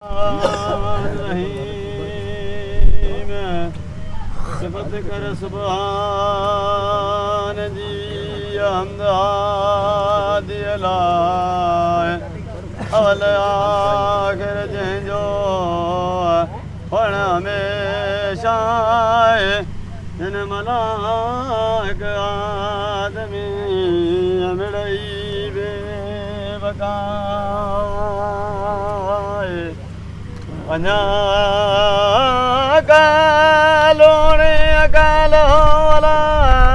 रहीम सिफत कर सुभान जी हमद अलाए अवल आखिर जंहिंजो हुण हमेशा हिन मलाइक आदमी मिड़ई बेवकाए अञा कालोणे कालो अलाए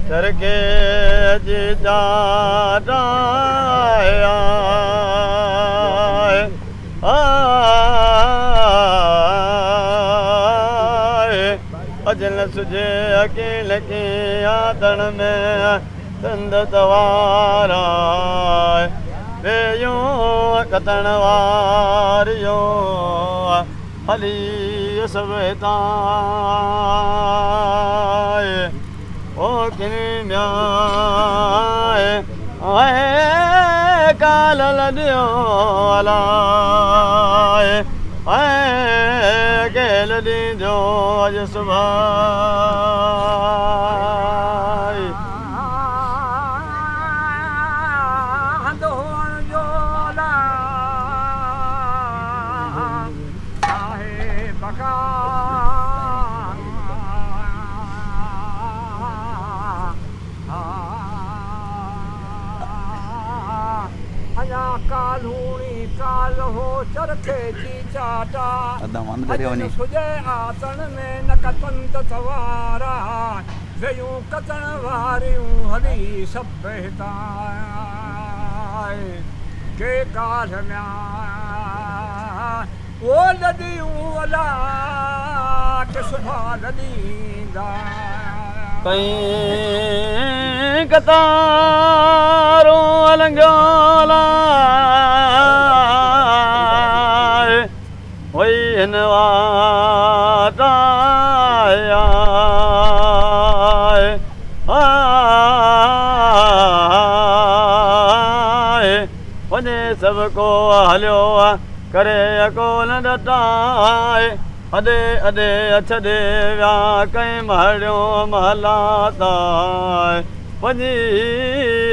तरके अॼु जाटाया अजल सुझे अकेले के आदण में तंद तवारा वे यूं कतण वारियो हली सवेताए ओ किन्याए आए काल लदियो अलाए आए केल दीजो अज सुबह कालूनी काल हो चरखे जी चाटा अजन सुजे आतन में न कतंत सवारा वेयूं कतण वारियूं हली सब बहताए के काल में वो लदियूं अला के सुबह लदींदा कहीं कतारों अलंगोला वही हिनवाताया वञे सबको हलियो करे अकोल डटाए अॾे अॾे छॾे विया कंहिं महलियो महला ताए वञी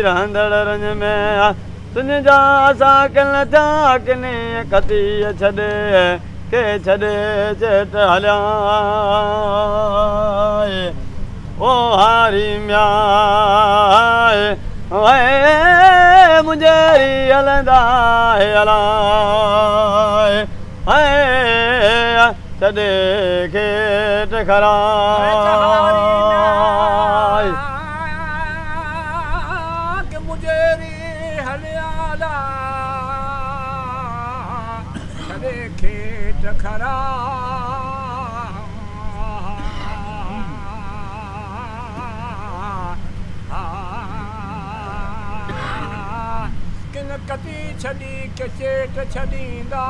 रहंदड़ रंज में तुंहिंजा साकिल जा किने कती छॾे के छॾे चेट हलिया ओ हारी म्याए वे मुंहिंजी हलंदा हलाए छॾे खेत खराए के मुंहिंजी हलियाला छॾे खेत खरा किन कती छॾी के चेट छॾींदा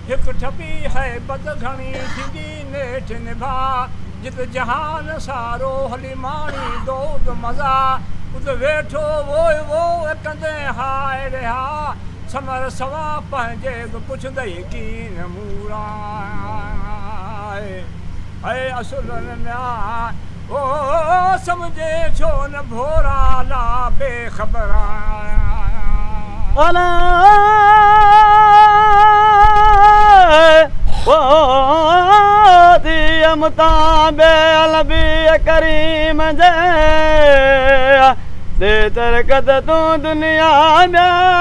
हिकु ठपी है बद घणी थींदी नेठ निभा जित जहान सारो हली माणी दोद मज़ा उत वेठो वो कंदे हाय रहा समर सवा पंहिंजे पुछंदई कीन मूराए है असुलन में ओ समझे छो न भोरा ला बेखबरा मुताबे करीम जे दे तरकत तू दुनिया में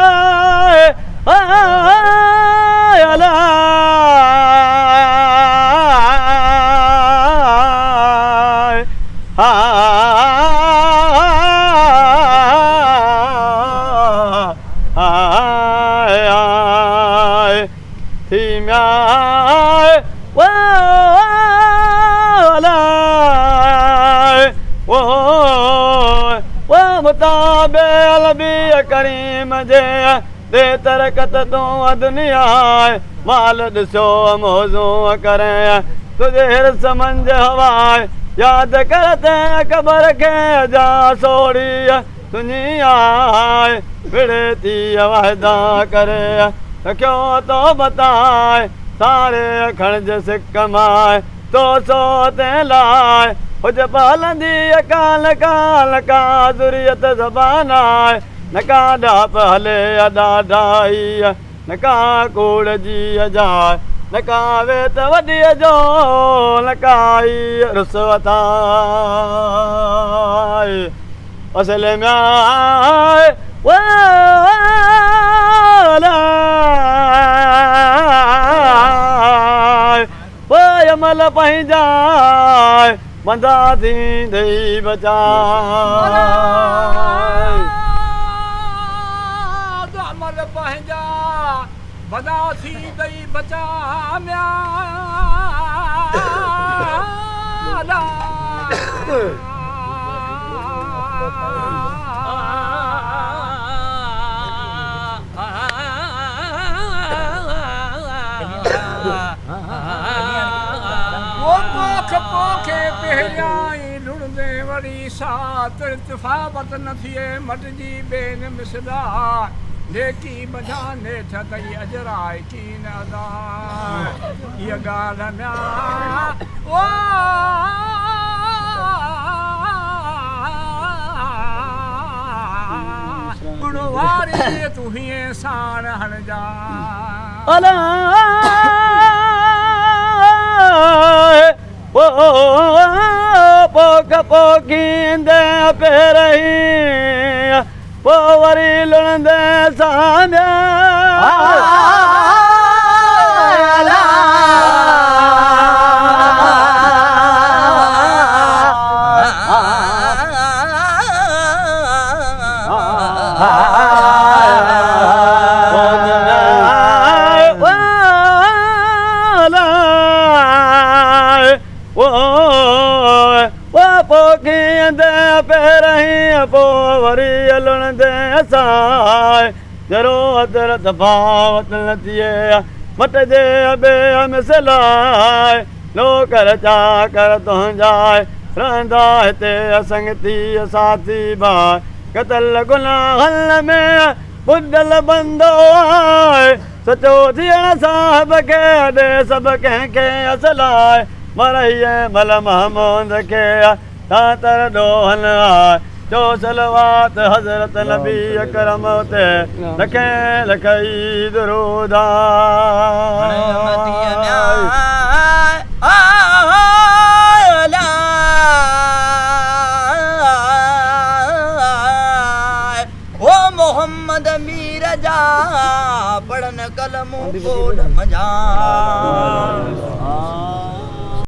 करीम जे दे तरकत तू दुनिया माल ॾिसो मौज़ू करे तुझे हिरस मंझ हवाए याद करते कबर के जा सोड़ी दुनिया विड़े थी वायदा करे रखियो तो बताए सारे खणज सिक माए तो सो ते लाए हुज पालंदी काल काल का ज़ुरियत ज़बान आहे न का डाप हले अदा ढाई न का कूड़ जी अजाए न का वेत वॾीअ जो न काई रुसवत आहे असल में आहे अमल पंहिंजा बंदा थींदे बचाए अमल पंहिंजा बंदा थींदे बचा पोखे पहिरियाई लुणंदे वरी सात इत्फावत न थिए मटिजी बेन मिसदा नेकी बजा नेठ कई अजराए की न अदा इहा ॻाल्हि म्या गुण वारी तूं हीअं साण हणजा पोख पोखींदे पहिरीं पोइ वरी लुणंदे साम्या पोइ वरी लुणंदे असां जरो अदर तफ़ावत न थिए मटिजे ॿे मिसलाए नौकर चाकर तुंहिंजा रहंदा हिते असंगती साथी भाई कतल गुनाहन में ॿुधल बंदो आहे सचो थियण साहिब खे ॾे सभु कंहिंखे असलाए मरईअ मल महमूद खे तातर ॾोहन आहे जो सलवात हज़रत नबी अकरम ते लखे लखई दुरूद ओ मोहम्मद मीर जा पढ़न कलम कोड मजा